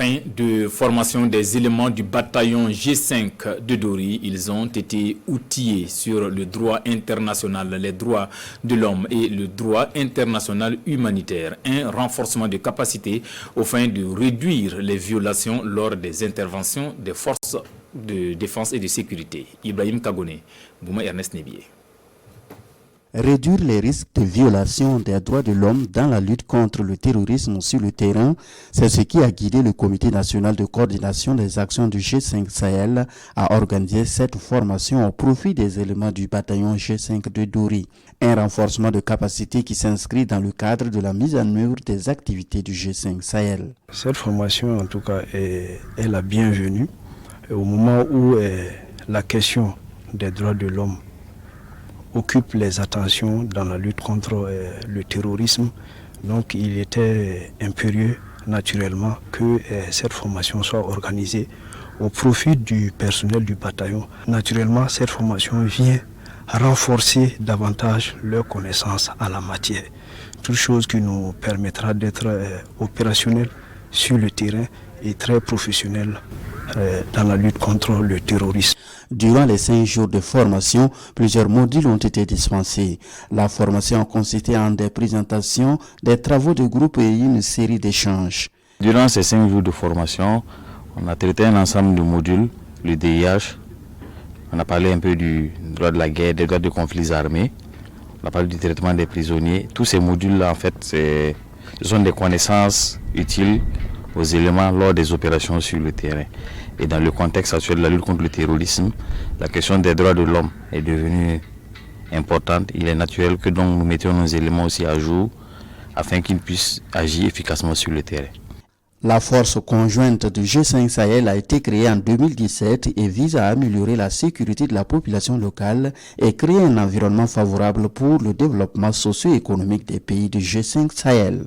fin de formation des éléments du bataillon G5 de Dori. Ils ont été outillés sur le droit international, les droits de l'homme et le droit international humanitaire. Un renforcement de capacité au fin de réduire les violations lors des interventions des forces de défense et de sécurité. Ibrahim Kagone, Bouma Ernest Nebié. Réduire les risques de violation des droits de l'homme dans la lutte contre le terrorisme sur le terrain, c'est ce qui a guidé le Comité national de coordination des actions du G5 Sahel à organiser cette formation au profit des éléments du bataillon G5 de Dori. Un renforcement de capacité qui s'inscrit dans le cadre de la mise en œuvre des activités du G5 Sahel. Cette formation, en tout cas, est la bienvenue au moment où la question des droits de l'homme occupe les attentions dans la lutte contre le terrorisme. Donc il était impérieux naturellement que cette formation soit organisée au profit du personnel du bataillon. Naturellement, cette formation vient renforcer davantage leur connaissance en la matière. Toute chose qui nous permettra d'être opérationnels sur le terrain et très professionnels dans la lutte contre le terrorisme. Durant les 5 jours de formation, plusieurs modules ont été dispensés. La formation a consisté en des présentations, des travaux de groupe et une série d'échanges. Durant ces 5 jours de formation, on a traité un ensemble de modules, le DIH, on a parlé un peu du droit de la guerre, des droits de conflits armés, on a parlé du traitement des prisonniers. Tous ces modules-là, en fait, ce sont des connaissances utiles aux éléments lors des opérations sur le terrain. Et dans le contexte actuel de la lutte contre le terrorisme, la question des droits de l'homme est devenue importante. Il est naturel que donc nous mettions nos éléments aussi à jour afin qu'ils puissent agir efficacement sur le terrain. La force conjointe du G5 Sahel a été créée en 2017 et vise à améliorer la sécurité de la population locale et créer un environnement favorable pour le développement socio-économique des pays du G5 Sahel.